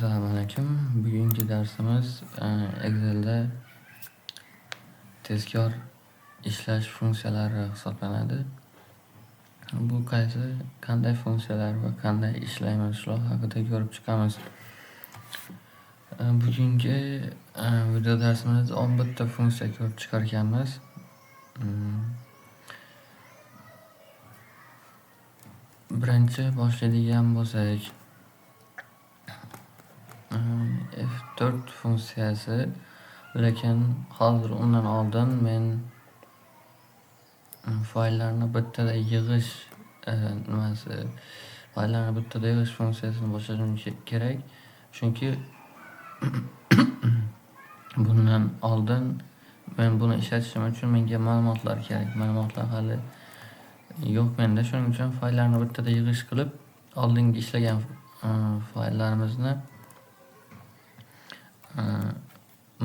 Assalomu alaykum. Bugungi darsimiz Excel'da tezkor ishlash funksiyalari hisoblanadi. Bu qanday funksiyalar va qanday ishlaymiz shular haqida ko'rib chiqamiz. Bugungi video darsimizda 11 ta funksiya ko'rib chiqar ekanmiz. Birinchi boshlaydigan bo'lsak, F4 funksiyasi, lekin hozir undan oldin men fayllarni bittada yig'ish funksiyasini boshlashim kerak. Chunki bundan oldin men buni ishlatishim uchun menga ma'lumotlar kerak. Ma'lumotlar hali yo'q menda. Shuning uchun fayllarni bittada yig'ish qilib, oldingi ishlagan fayllarimizni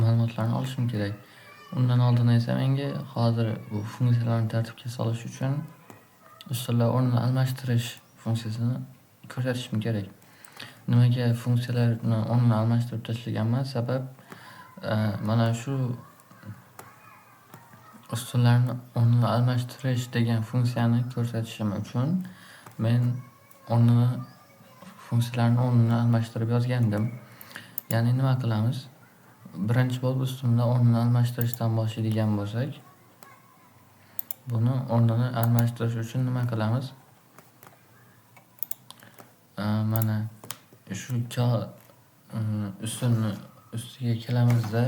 ma'lumotlarni olishim kerak. Undan oldin esa menga hozir bu funksiyalarni tartibga solish uchun ustunlar o'rnini almashtirish funksiyasini ko'rsatishim kerak. Nimaga funksiyalarni o'rnini almashtirib tashlaganman? Sabab mana shu ustunlarni o'rnini almashtirish degan funksiyani ko'rsatishim uchun men funksiyalarni o'rnini almashtirib yozgandim. Ya'ni nima qilamiz? Birinchi bo'lib ustunni o'rnini almashtirishdan boshlaydigan bo'lsak, buni o'rnini almashtirish uchun nima qilamiz? Mana shu ustunni ustiga kelamizda,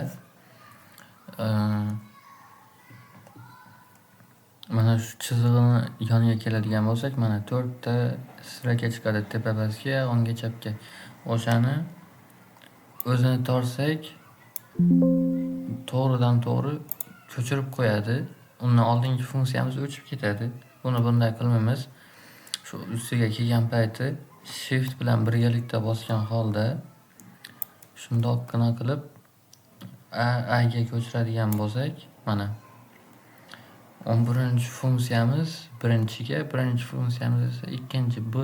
mana shu chizig'ini yoniga keladigan bo'lsak, mana 4 ta siraka chiqadi tepa pastga, o'ngga chapga. O'shani o'zini tortsak, to'g'ridan to'g'ri ko'chirib qo'yadi. Undan oldingi funksiyamiz o'chib ketadi. Buni bunday qilmaymiz. Shu ustiga kelgan payti shift bilan birgalikda bosgan holda shundoqqina qilib A ga ko'chiradigan bo'lsak, mana 11 funksiyamiz birinchi funksiyamiz esa ikkinchi B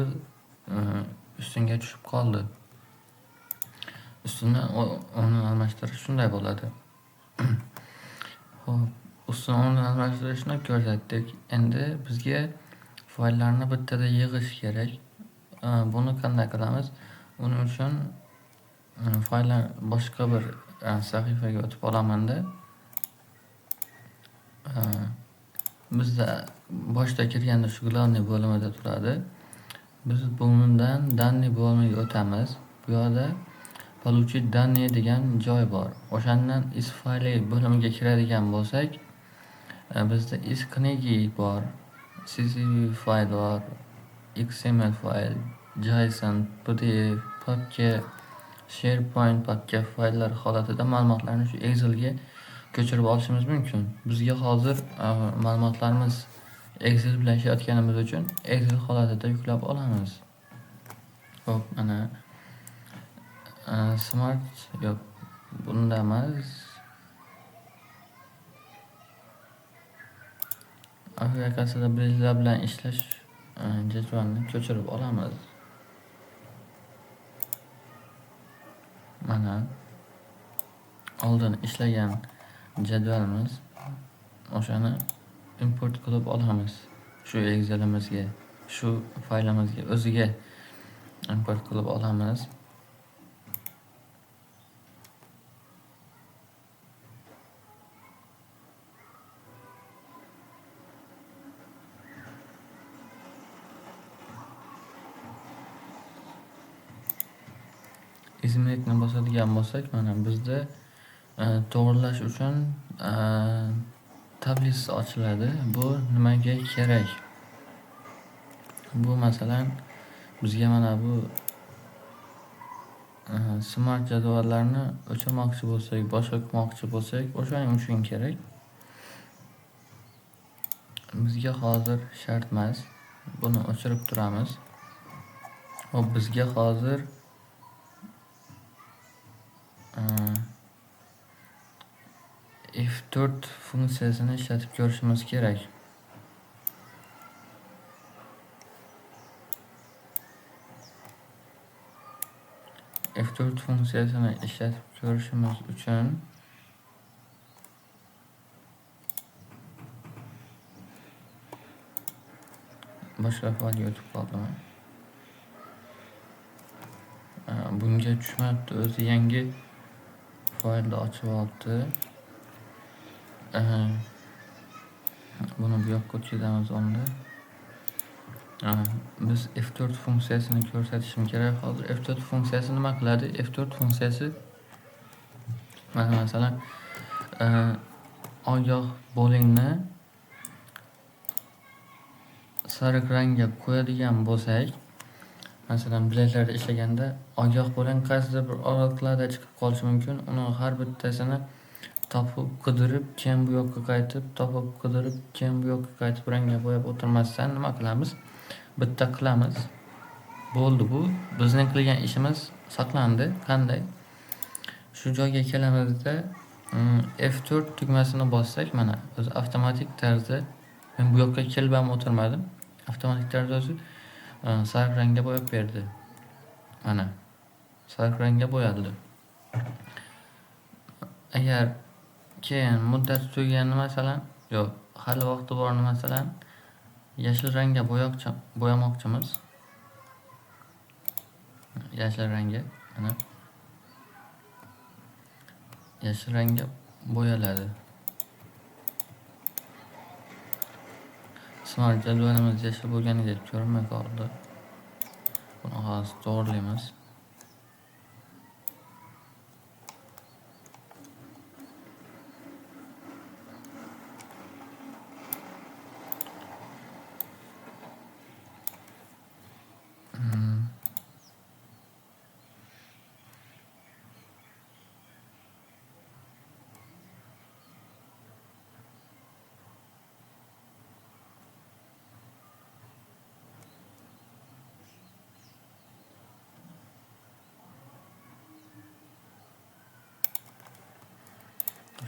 ustunga tushib qoldi. Ustuni o'rnini almashtirish shunday bo'ladi. Xo'p, ustuni o'rnini almashtirishni ko'rsatdik. Endi bizga fayllarni bittada yig'ish kerak. Buni qanday qilamiz? Uning uchun fayllar boshqa bir sahifaga o'tib olamanda, bizda boshda kirganda shu glavniy bo'limida turadi. Biz bundan данный bo'limiga o'tamiz. Bu yerda получить данные degan joy bor. O'shandan is fayli bo'limiga kiradigan bo'lsak, bizda is kniги bor, CSV fayl bor, XML fayl, JSON, PDF, papka, SharePoint papka fayllar holatida ma'lumotlarni shu Excelga ko'chirib olishimiz mumkin. Bizga hozir ma'lumotlarimiz Excel bilan ishlayotganimiz uchun Excel holatida yuklab olamiz. Xo'p, mana Smart yo'q, bunda emas. Aplikasiyada bizlar bilan ishlash jadvalini ko'chirib olamiz. Mana oldin ishlagan jadvalimiz, o'shani import qilib olamiz. Shu Excel'imizga, shu faylimizga o'ziga import qilib olamiz. Izmerlikni bosadigan bo'lsak, mana bizda to'g'rilash uchun tablitsa ochiladi. Bu nimaga kerak? Bu masalan bizga mana bu smart jadvallarni o'chirmoqchi bo'lsak, boshqa qilmoqchi bo'lsak, o'shaning uchun kerak. Bizga hozir shart emas. Buni o'chirib turamiz. Xo'p, bizga hozir F4 funksiyasini ishlatib ko'rishimiz kerak. F4 funksiyasini ishlatib ko'rishimiz uchun boshqa faylga o'tib qoldim. Bunga tushmabdi, o'zi yangi faylni ochib oldi. Buni bu yoqqa o'tkazamiz onda. Biz F4 funksiyasini ko'rsatishim kerak. Hozir F4 funksiyasi nima qiladi? F4 funksiyasi masalan ogoh bo'lingni sariq rangga qo'yadigan bo'lsak, masalan bilaklarda ishlaganda ogoh bo'ling qaysidir bir oraliqlarda chiqib qolishi mumkin. Uni har bittasini topib qidirib, keyin bu yoqqa qaytib, topib qidirib, keyin bu yoqqa qaytib rangga bo'yab o'tirmasdan nima qilamiz? Bitta qilamiz. Bo'ldi bu. Bizning qilgan ishimiz saqlandi. Qanday? Shu joyga kelamizda F4 tugmasini bossak, mana o'zi avtomatik tarzda men bu yoqqa kelib ham o'tirmadim. Avtomatik tarzda o'zi sariq rangga bo'yab berdi. Mana sariq rangga bo'yaldi. Agar keyin muddat tugaganda masalan, yo'q, hali vaqti borni masalan yashil rangga bo'yamoqchimiz. Yashil rangga, mana yashil rangga bo'yaladi. Smart jadvalimiz yashil bo'lganidek ko'rinmay qoldi. Buni hozir to'g'rilaymiz.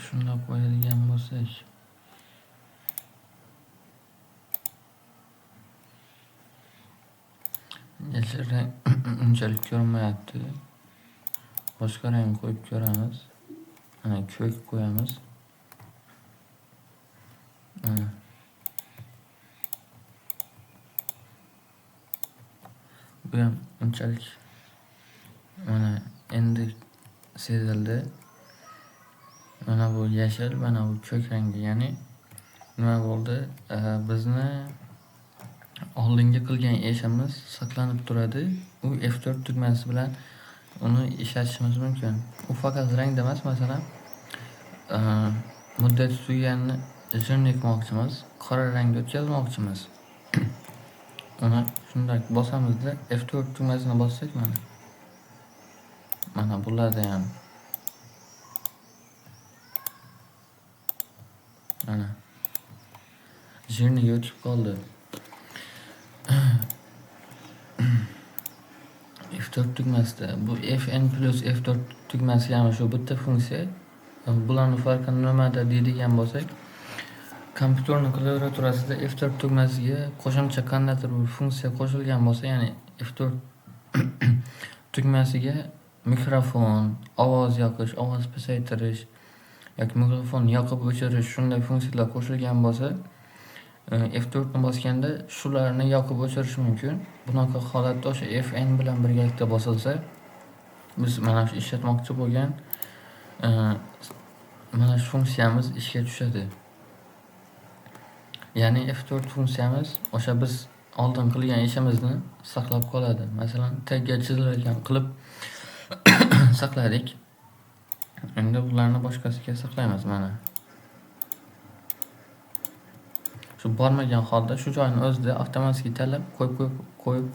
Shundoq qo'yadigan bo'lsak, yashil rang unchalik ko'rinmayapti. Boshqa rang qo'yib ko'ramiz. Mana ko'k qo'yamiz. Bu ham unchalik mana endi sezildi. Mana bu yashil, mana bu ko'k rangi. Ya'ni nima bo'ldi? Bizni oldingi qilgan ishimiz saqlanib turadi. U F4 tugmasi bilan uni ishlatishimiz mumkin. U faqat rangda emas, masalan muddat tugaganini jirnikmoqchimiz, qora rangga o'tkazmoqchimiz. Uni shunday bosamizda F4 tugmasini bossak, mana bularda ham mana jirniga o'tib qoldi. F4 tugmasida bu Fn plus F4 tugmasi ham shu bitta funksiya. Bularning farqi nimada deydigan bo'lsak, kompyuterning klaviaturasida F4 tugmasiga qo'shimcha qandaydir bir funksiya qo'shilgan bo'lsa, ya'ni F4 tugmasiga mikrofon, ovoz yoqish, ovoz pasaytirish yoki mikrofon yoqib o'chirish shunday funksiyalar qo'shilgan bo'lsa, F4 ni bosganda shularni yoqib o'chirish mumkin. Bunaqa holatda o'sha Fn bilan birgalikda bosilsa, biz mana shu ishlatmoqchi bo'lgan mana shu funksiyamiz ishga tushadi. Ya'ni F4 funksiyamiz o'sha biz oldin qilgan ishimizni saqlab qoladi. Masalan, tagga chizilgan qilib saqladik. Endi bularni boshqasiga saqlaymiz. Mana shu bormagan holda shu joyni o'zida avtomatik tanlab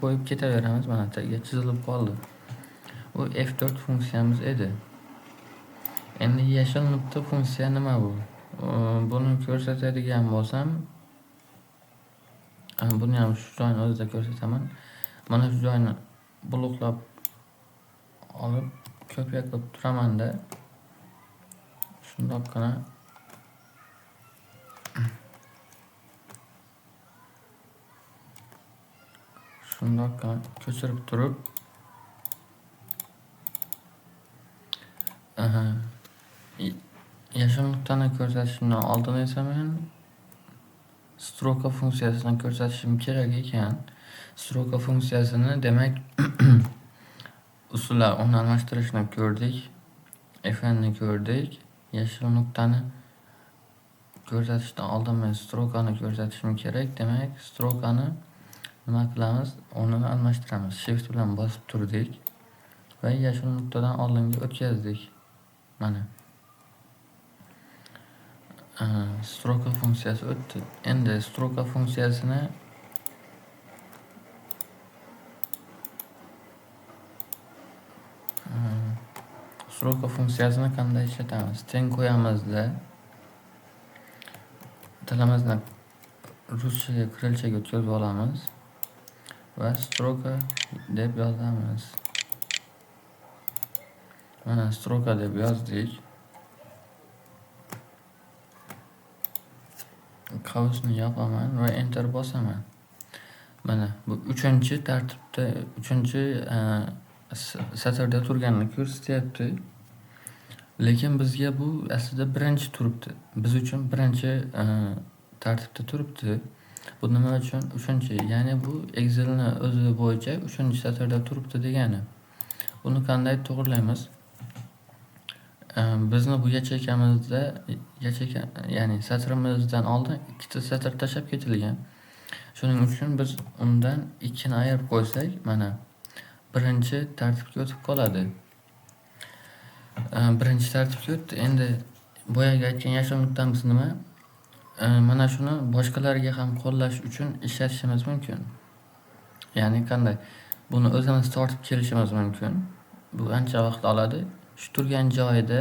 qo'yib ketaveramiz. Mana tagga chizilib qoldi. Bu F4 funksiyamiz edi. Endi yashil nuqta funksiya nima bu? Buni ko'rsatadigan bo'lsam, buni ham shu joyni o'zida ko'rsataman. Mana shu joyni bloklab olib kopiya qilib turaman-da. Shundoqqina ko'chirib turib yashil nuqtani ko'rsatishimdan oldin esa men stroka funksiyasini ko'rsatishim kerak ekan. Stroka funksiyasini demak usullar uni almashtirishni ko'rdik. Fnni ko'rdik. Yashil nuqtani ko'rsatishdan oldin men strokani ko'rsatishim kerak. Demak, strokani nima qilamiz? O'rnini almashtiramiz. Shift bilan bosib turdik va yashil nuqtadan oldinga o'tkazdik. Mana. Stroka funksiyasi o'tdi. Endi stroka funksiyasini qanday ishlatamiz? Teng qo'yamizda tilimizni ruschaga, kirilchaga o'tkazib olamiz va stroka deb yozamiz. Mana stroka deb yozdik. Qavsni yopaman va enter bosaman. Mana bu 3-tartibda 3-satrda turganini ko'rsatyapti. Lekin bizga bu aslida birinchi turibdi. Biz uchun birinchi tartibda turibdi. Bu nima uchun 3-chi? Ya'ni bu Excel'ni o'zi bo'yicha 3-satrda turibdi degani. Buni qanday to'g'rilaymiz? Bizni bu yachekamizda ya'ni satrimizdan oldin 2ta satr tashlab ketilgan. Shuning uchun biz undan 2ni ayirib qo'ysak, mana birinchi tartibga o'tib qoladi. Birinchi tartibga o'tdi. Endi boyaga aytgan yashil nuqtamiz nima? Mana shuni boshqalarga ham qo'llash uchun ishlatishimiz mumkin. Ya'ni qanday? Buni o'zimiz tortib kelishimiz mumkin. Bu ancha vaqt oladi. Shu turgan joyida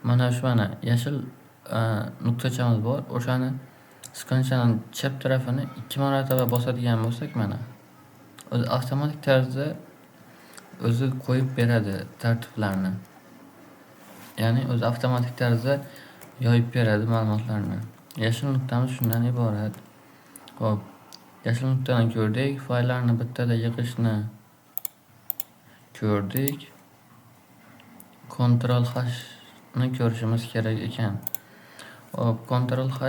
mana yashil nuqtachamiz bor. O'shani sikonchani chap tarafini 2 marotaba bosadigan bo'lsak, mana o'zi avtomatik tarzda o'zi qo'yib beradi tartiblarni. Ya'ni o'zi avtomatik tarzda yoyib beradi ma'lumotlarni. Yashil nuqtamiz shundan iborat. Xo'p, yashil nuqtani ko'rdik, fayllarni bittada yig'ishni ko'rdik. Ctrl H ni ko'rishimiz kerak ekan. Hop, Ctrl H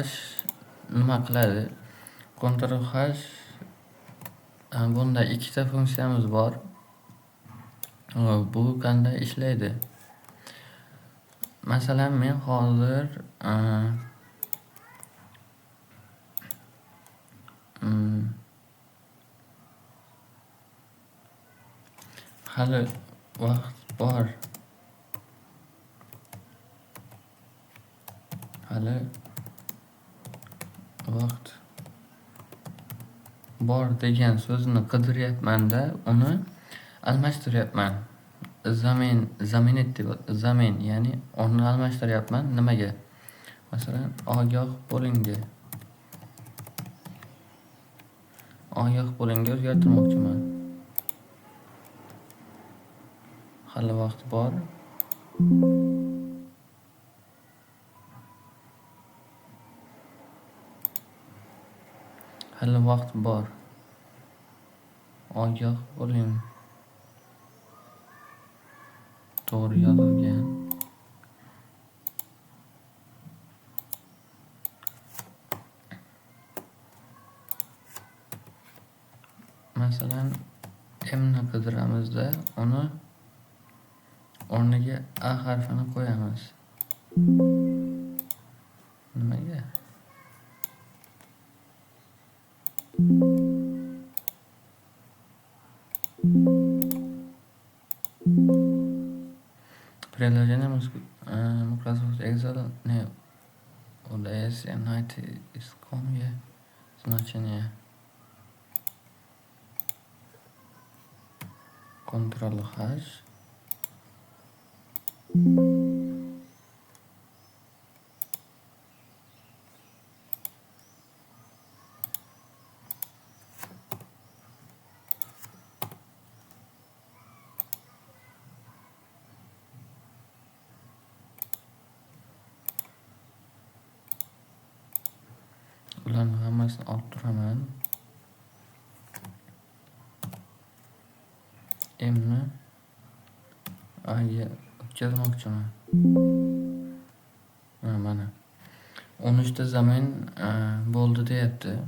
nima qiladi? Ctrl H bunda 2ta funksiyamiz bor. Bu qanday ishlaydi? Masalan, men hozir hali vaqt bor. Degan so'zni qidiryapman-da, uni almashtiryapman. Zamin, ya'ni o'rnini almashtiryapman. Nimaga? Masalan, ogoh bo'lingga o'zgartirmoqchiman. Hali vaqt bor. Ogoh bo'ling. To'g'ri yozilgan. Masalan, mni qidiramizda, uni o'rniga a harfini qo'yamiz. Nimaga? Приложение Microsoft Excel ODS найти искомое значение. Ctrl H. Ularni hammasini olib turaman. Mni Aga o'tkazmoqchiman. Mana 13 ta zamin bo'ldi deyapti.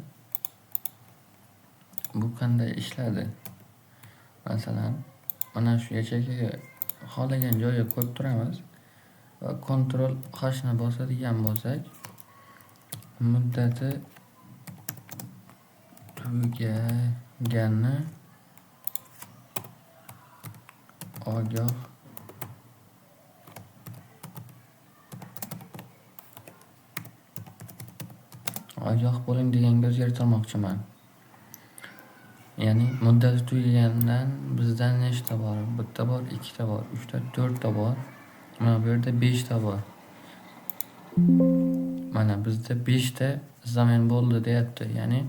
Bu qanday ishladi? Masalan, mana shu yacheykaga xohlagan joyga qo'yib turamiz va Ctrl H ni bosadigan bo'lsak, muddati tugaganni ogoh bo'ling deganga o'zgartirmoqchiman. Ya'ni muddati tugagandan bizdan nechta bor? Bitta bor, ikkita bor, uchta, to'rtta bor. Mana bu yerda 5 ta bor. Mana bizda 5 ta zamin bo'ldi deyapti. Ya'ni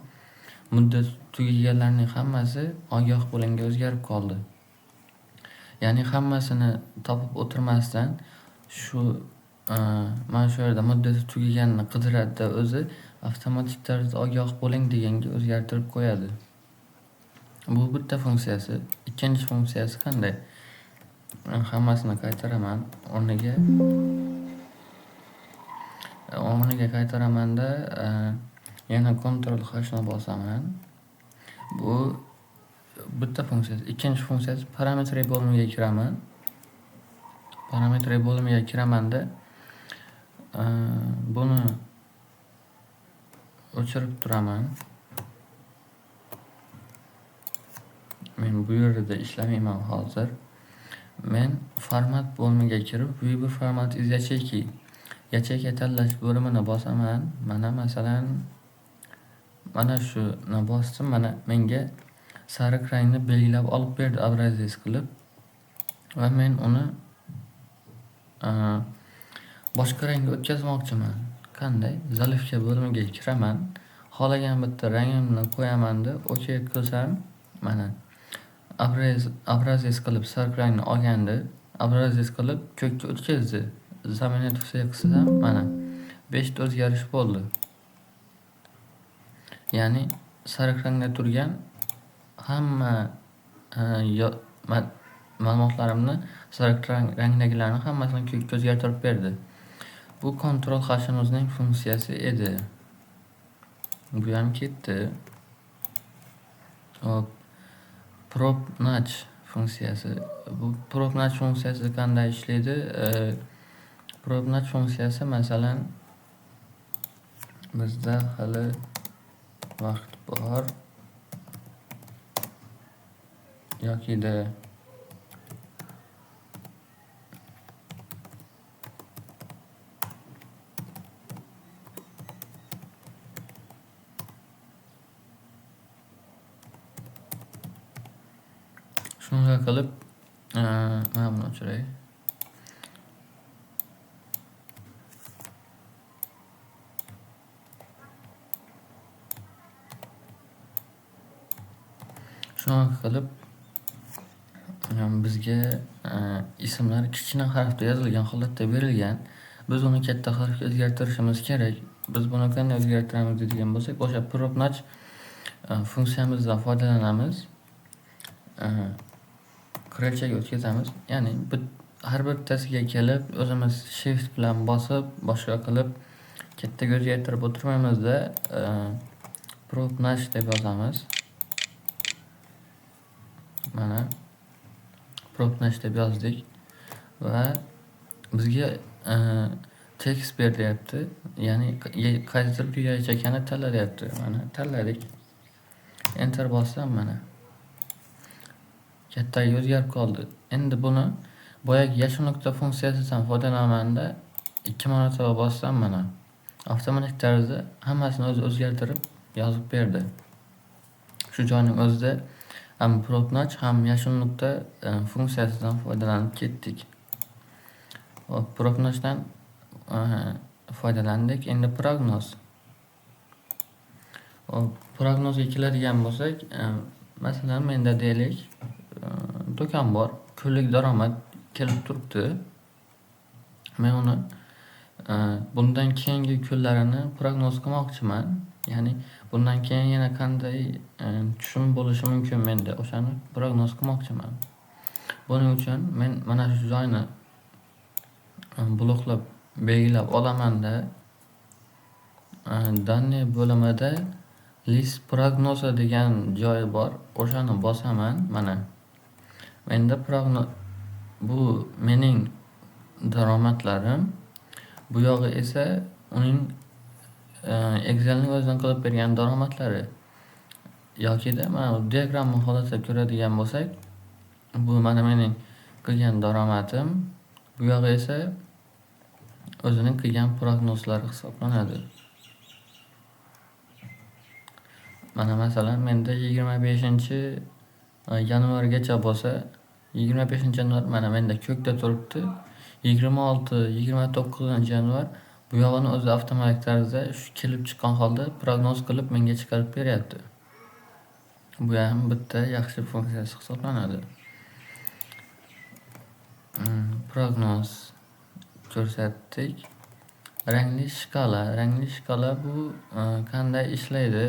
muddat tugaganlarning hammasi ogoh bo'lingga o'zgarib qoldi. Ya'ni hammasini topib o'tirmasdan shu mana shu yerda muddati tugaganini qidiradi, o'zi avtomatik tarzda ogoh bo'ling deganga o'zgartirib qo'yadi. Bu bitta funksiyasi. Ikkinchi funksiyasi qanday? Men hammasini qaytaraman. O'rniga qaytaramanda yana Ctrl H ni bosaman. Bu bitta funksiyasi. Ikkinchi funksiyasi parametr bo'limiga kiraman. Parametr bo'limiga kiramanda buni o'chirib turaman. Men bu yerda ishlamayman hozir. Men format bo'limiga kirib, view format is yacheyki. Yacheyka tanlash bo'limini bosaman. Mana masalan mana shuni bosdim. Mana menga sariq rangni belgilab olib berdi obrazes qilib. Va men uni boshqa rangga o'tkazmoqchiman. Qanday? Zalifka bo'limiga kiraman. Xohlagan bitta rangimni qo'yaman-da, OK qilsam, mana obrazes qilib sariq rangni olgandi, obrazes qilib ko'kka o'tkazdi. Zaminni tufsiya qilsam, mana 5 ta o'zgarish bo'ldi. Ya'ni sariq rangda turgan hamma ma'lumotlarimni sariq rangdagilarni hammasini ko'kka o'zgartirib berdi. Bu Ctrl H'imizning funksiyasi edi. Bu ham ketdi. Hop. Prop notch funksiyasi. Bu prop notch funksiyasi qanday ishlaydi? Prop notch funksiyasi masalan bizda hali vaqt bor yokida shunga qilib mana buni o'chiray. Shunga qilib bizga ismlar kichkina harfda yozilgan holatda berilgan. Biz uni katta harfga o'zgartirishimiz kerak. Biz buni qanday o'zgartiramiz deydigan bo'lsak, o'sha prop notch funksiyamizdan foydalanamiz. Qiralchaga o'tkazamiz. Ya'ni har bittasiga kelib, o'zimiz shift bilan bosib, boshqa qilib kattaga o'zgartirib o'tirmaymizda, prop notch deb yozamiz. Mana prop notch deb yozdik va bizga tekst berilyapti. Ya'ni qaysidir yachakani tanlayapti. Mana tanladik. Enter bossam mana kattaga o'zgarib qoldi. Endi buni boyagi yashin nuqta funksiyasidan foydalanamanda 2 marotaba bossam mana avtomatik tarzda hammasini o'zi o'zgartirib yozib berdi. Shu joyning o'zida ham prop notch ham yashin nuqta funksiyasidan foydalanib ketdik. Hop, prop notchdan foydalandik. Endi prognoz. Prognozga keladigan bo'lsak, masalan menda deylik do'kon bor, kunlik daromad kelib turibdi. Men uni bundan keyingi kunlarini prognoz qilmoqchiman. Ya'ni bundan keyin yana qanday tushum bo'lishi mumkin menda, o'shani prognoz qilmoqchiman. Buning uchun men mana shu joyni bloklab belgilab olamanda данный bo'limida list prognoza degan joyi bor. O'shani bosaman. Mana menda bu mening daromadlarim, bu yog'i esa uning Excelning o'zidan qilib bergan daromadlari. Yokida mana bu diagramma holatida ko'radigan bo'lsak, bu mana mening qilgan daromadim, bu yog'i esa o'zining qilgan prognozlari hisoblanadi. Mana masalan menda 25-yanvargacha bo'lsa, 25-yanvar mana menda ko'kda turibdi. 26-29-yanvar bu yog'ini o'zi avtomatik tarzda shu kelib chiqqan holda prognoz qilib menga chiqarib beryapti. Bu ham bitta yaxshi funksiyasi hisoblanadi. Prognoz ko'rsatdik. Rangli shkala bu qanday ishlaydi?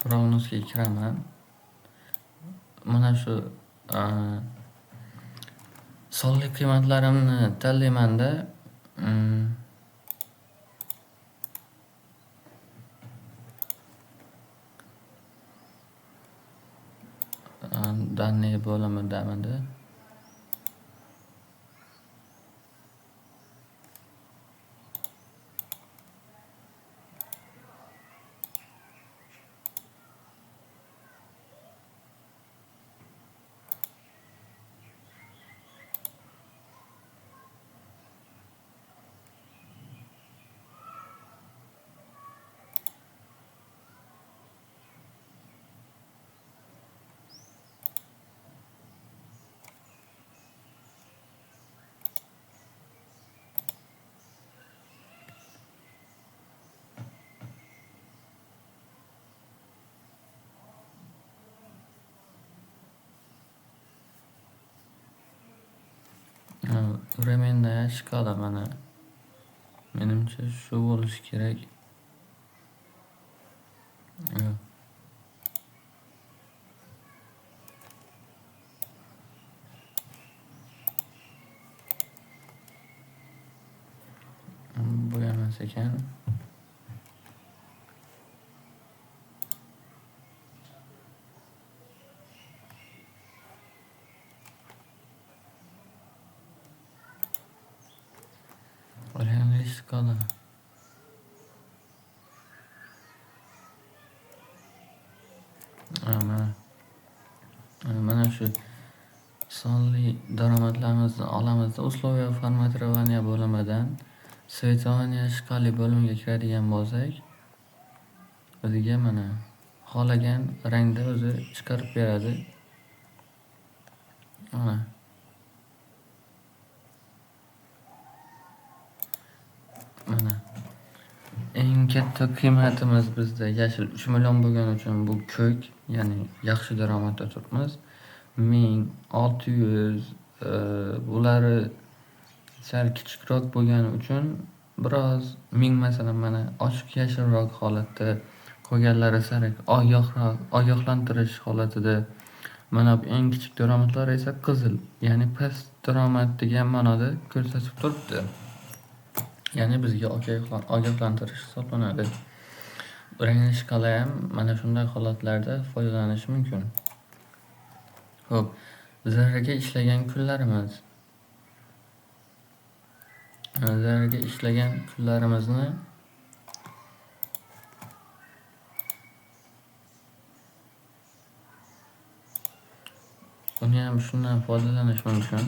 Prognozga kiraman. Mana shu sonli qiymatlarimni tanlaymanda данный bo'limidamidi. Временная shkala mana menimcha shu bo'lishi kerak. Bu emas ekan. Rangli shkala. Mana shu sonli daromadlarimizni olamizda условия formatirowaniya bo'limidan Svetovaniya shkali bo'limiga kiradigan bo'lsak, o'ziga mana xohlagan rangda o'zi chiqarib beradi. Mana eng katta qiymatimiz bizda yashil 3 million bo'lgani uchun bu ko'k, ya'ni yaxshi daromadda turibmiz. 1600 bulari sal kichikroq bo'lgani uchun biroz 1000 masalan mana ochiq yashilroq holatda, qolganlari sariq ogohlantirish holatida. Mana bu eng kichik daromadlar esa qizil, ya'ni past daromad degan ma'noda ko'rsatib turibdi. Ya'ni bizga ogohlantirish hisoblanadi. Rangli shkala ham mana shunday holatlarda foydalanish mumkin. Xo'p, zarraga ishlagan kunlarimiz. Zarraga ishlagan kunlarimizni uni ham shundan foydalanish mumkin.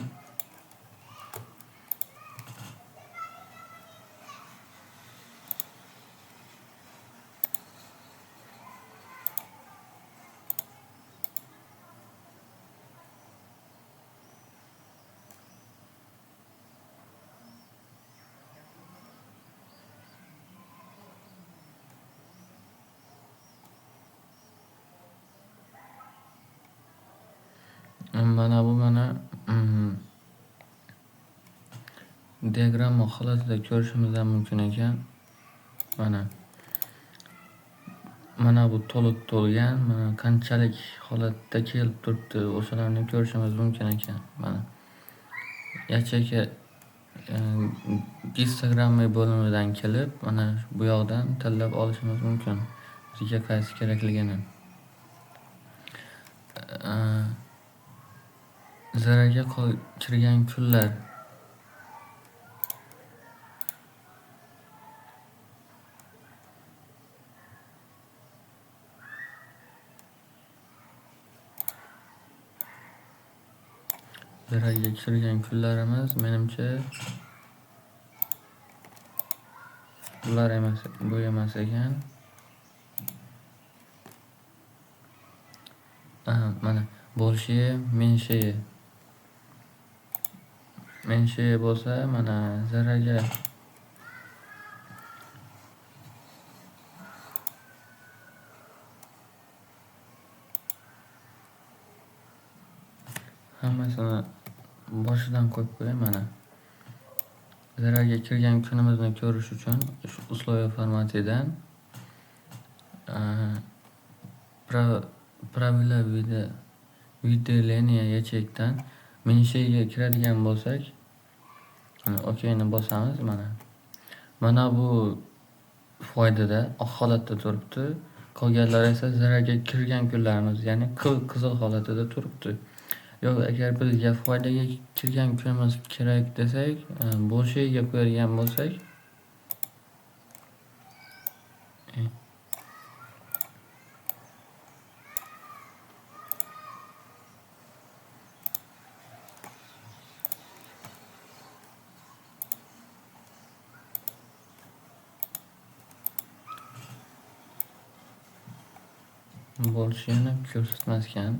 Mana bu diagramma holatida ko'rishimiz ham mumkin ekan. mana bu to'liq to'lgan, mana qanchalik holatda kelib turibdi, o'shalarni ko'rishimiz mumkin ekan. Mana yachaka Instagram bo'limidan kelib, mana bu yoqdan tanlab olishimiz mumkin bizga qaysi kerakligini. Zararga kirgan kunlar. Zararga kirgan kunlarimiz menimcha bular emas, bu emas ekan. Mana bo'lshi, menshi bo'lsa, mana zararga hammasini boshidan qo'yib qo'yay. Mana zararga kirgan kunimizni ko'rish uchun shu условия formatidan правила выделения ячейкdan menshega kiradigan bo'lsak, okeyni bosamiz. Mana bu foydada oq holatda turibdi. Qolganlari esa zararga kirgan kunlarimiz, ya'ni qizil holatida turibdi. Yo'q, agar bizga foydaga kirgan kunimiz kerak desak, bo'lshiga qo'yadigan bo'lsak, bo'lishini ko'rsatmaskan.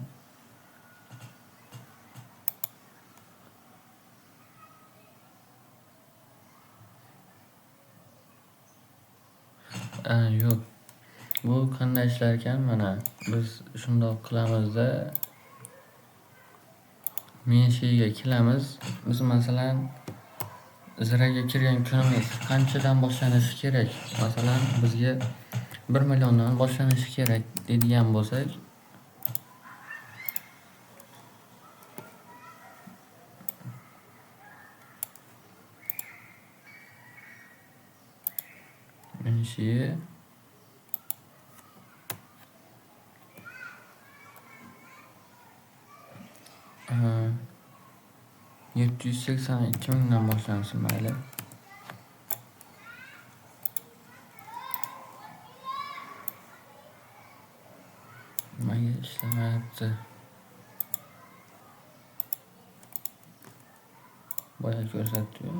Yo'q. Bu qanday ishlar ekan? Mana biz shundoq qilamizda, menshiga kelamiz. Biz masalan zararga kirgan kunimiz qanchadan boshlanishi kerak? Masalan, bizga 1 milliondan boshlanishi kerak deydigan bo'lsak, menshi 782 mingdan boshlansin mayli. Nimaga ishlamayapti? Boya ko'rsatdi-yu.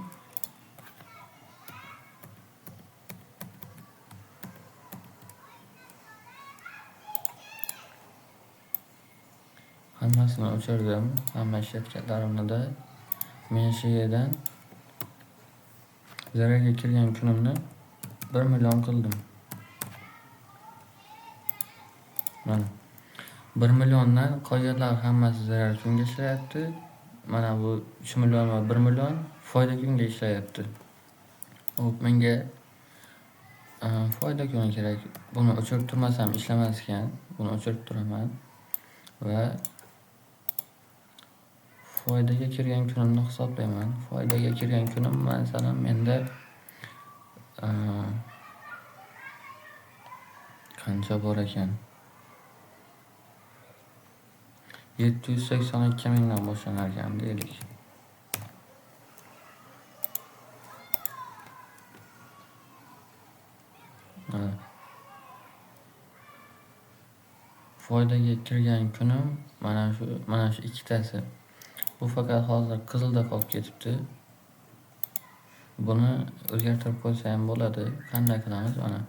Hammasini o'chirdim. Hamma ishlatganlarimni menshiyadan zararga kirgan kunimni 1 million qildim. Mana 1 milliondan qolganlar hammasi zarar kunga ishlayapti. Mana bu 3 million va 1 million foyda kunga ishlayapti. Menga foyda kuni kerak. Buni o'chirib turmasam ishlamas ekan. Buni o'chirib turaman va foydaga kirgan kunimni hisoblayman. Foydaga kirgan kunim masalan menda qancha bor ekan? 782 mingdan boshlanar ekan deylik. Foydaga kirgan kunim mana shu ikkitasi. Bu faqat hozir qizilda qolib ketibdi. Buni o'zgartirib qo'ysa ham bo'ladi. Qanday qilamiz? Mana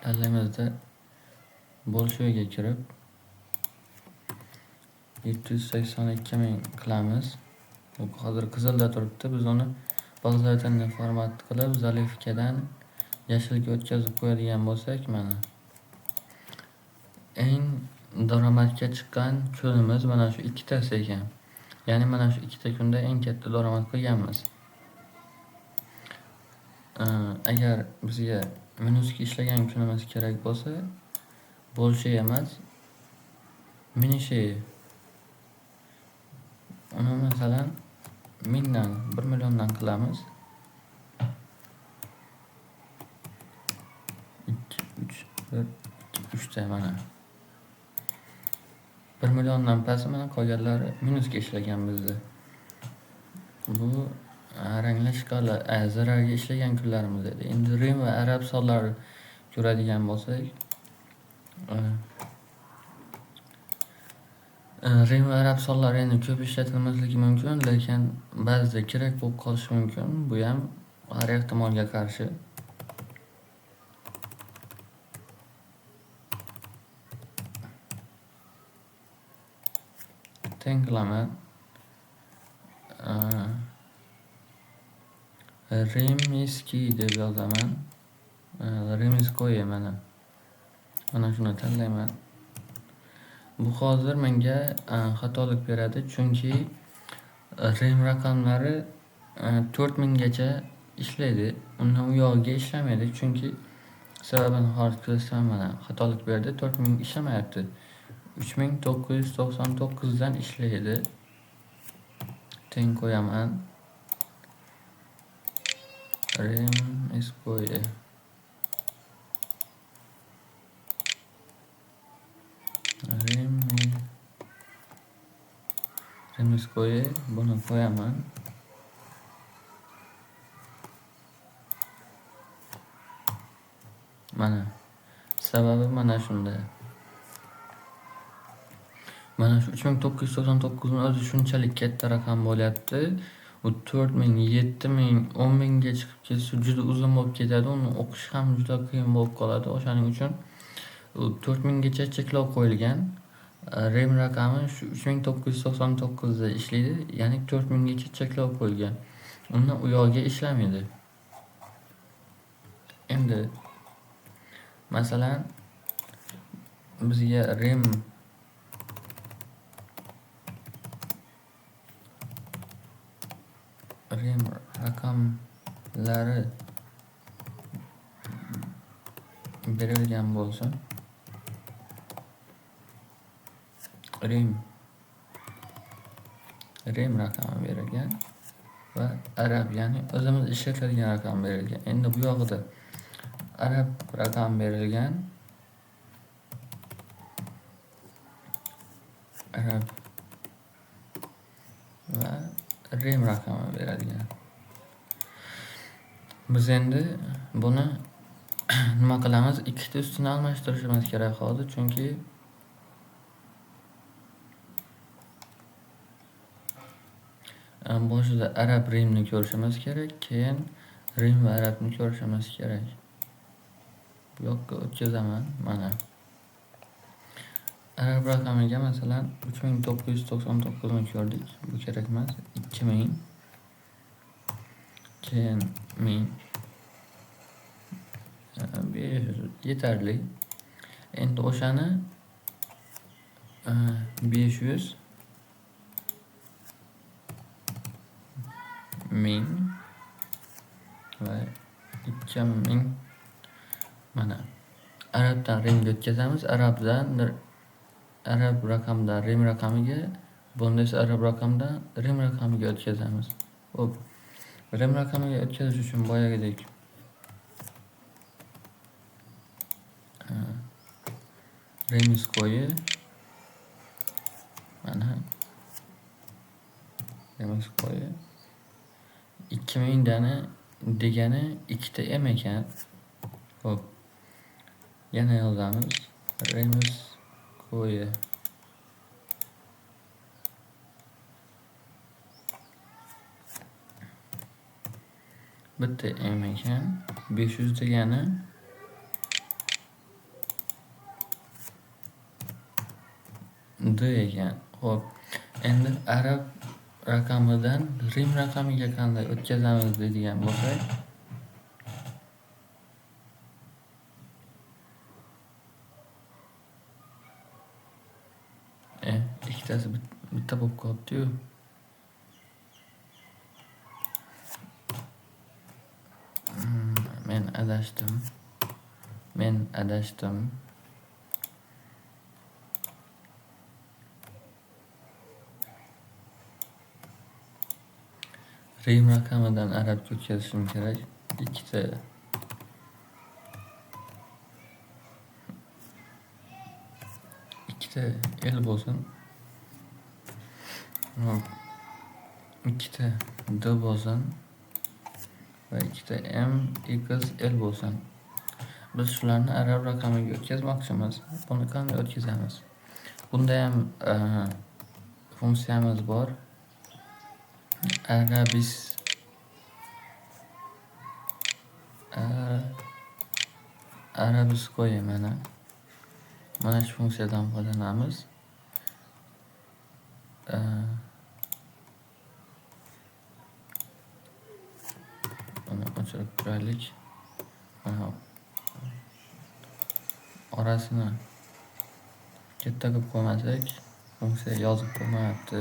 tanlaymizda bo'lshiga kirib 782 ming qilamiz. Bu hozir qizilda turibdi. Biz uni bog'zlatanni format qilib zalifkadan yashilga o'tkazib qo'yadigan bo'lsak, mana eng daromadga chiqqan kunimiz mana shu ikkitasi ekan. Ya'ni mana shu ikkita kunda eng katta daromad qilganmiz. agar bizga minusga ishlagan kunimiz kerak bo'lsa, bo'lshay emas, minishay. Uni masalan 1000 dan 1 milliondan qilamiz. 2 3 1 2 3 ta mana 1 milliondan pasti mana qolganlari minusga ishlagan bizda. Bu rangli shkala zararga ishlagan kunlarimiz edi. Endi rim va arab sonlari ko'radigan bo'lsak, rim va arab sonlari endi ko'p ishlatilmasligi mumkin, lekin ba'zida kerak bo'lib qolishi mumkin. Bu ham har ehtimolga qarshi. Teng qilaman. Rimskiy deb yozaman. Rimskoye mana shuni tanlayman. Bu hozir menga xatolik beradi, chunki rim raqamlari 4000 gacha ishlaydi. Undan u yog'iga ishlamaydi, chunki sababini hozir ko'rsataman. Mana xatolik berdi, 4000 ishlamayapti. 3999 dan ishlaydi. Teng qo'yaman. Rimskoye. Rimskoye buni qo'yaman. Mana sababi mana shunda. Mana shu 3999 ning o'zi shunchalik katta raqam bo'lyapti. U 4000, 7000, 10000 ga chiqib ketsa juda uzun bo'lib ketadi. Uni o'qish ham juda qiyin bo'lib qoladi. O'shaning uchun 4000 gacha cheklov qo'yilgan. Rim raqami shu 3999 da ishlaydi, ya'ni 4000 gacha cheklov qo'yilgan. Undan u yog'iga ishlamaydi. Endi masalan bizga rim raqamlari berilgan bo'lsa, rim raqami berilgan va arab, ya'ni o'zimiz ishlatadigan raqam berilgan. Endi bu yoqda arab raqam berilgan. Arab va rim raqami berilgan. Biz endi buni nima qilamiz? Ikkita ustini almashtirishimiz kerak hozir, chunki boshida arab rimni ko'rishimiz kerak, keyin rim va arabni ko'rishimiz kerak. Bu yoqqa o'tkazaman. Mana arab raqamiga masalan 3999 ni ko'rdik. Bu kerak emas. 2000, keyin 1000, 500 yetarli. Endi o'shani 500, 1000 va 2000 mana arabdan rimga o'tkazamiz. Arab raqamdan rim raqamiga, bunda esa arab raqamdan rim raqamiga o'tkazamiz. Xo'p. Rim raqamiga o'tkazish uchun boyagidek Rimskoye mana Rimskoye 2000 dani degani 2 ta m ekan. Xo'p. Yana yozamiz. Rimskoye bitta m ekan. 500 degani d ekan. Xo'p. Endi arab raqamidan rim raqamiga qanday o'tkazamiz deydigan bo'lsak, ikkitasi bitta bo'lib qolibdi-yu. adashdim. Men adashdim. Rim raqamidan arabga o'tkazishim kerak. Ikkita L bo'lsin. Ikkita D bo'lsin va ikkita M X L bo'lsin. Biz shularni arab raqamiga o'tkazmoqchimiz. Buni qanday o'tkazamiz? Bunda ham funksiyamiz bor. Arabiskoye mana shu funksiyadan foydalanamiz. Buni o'chirib turaylik. Orasini katta qilib qo'ymasak, funksiya yozib qo'ymayapti.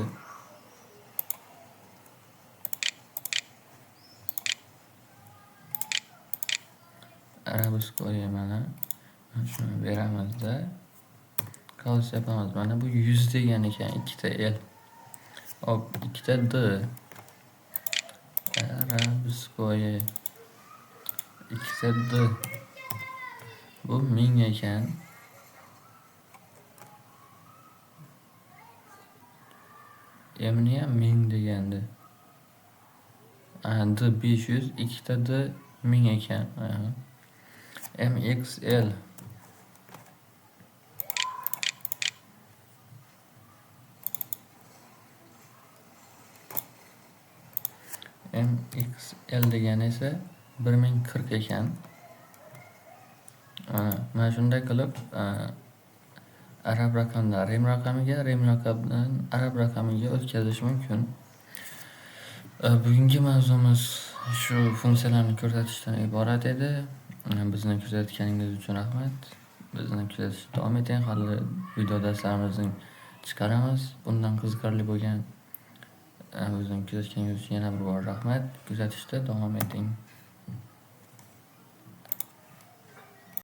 Arabiskoye mana shuni beramizda qavs yapamiz. Mana bu 100 degan ekan, ikkita L. Hop, ikkita D. Arabiskoye ikkita D. Bu 1000 ekan. Mni ham 1000 degandi. D 500, ikkita D 1000 ekan. MXL degani esa 1040 ekan. Mana shunday qilib arab raqamdan rim raqamiga, rim raqamdan arab raqamiga o'tkazish mumkin. Bugungi mavzumiz shu funksiyalarni ko'rsatishdan iborat edi. Bizni kuzatganingiz uchun rahmat. Bizni kuzatishda davom eting. Hali video darslarimizni chiqaramiz. Bundan qiziqarli bo'lgan bizni kuzatganingiz uchun yana bir bor rahmat. Kuzatishda davom eting.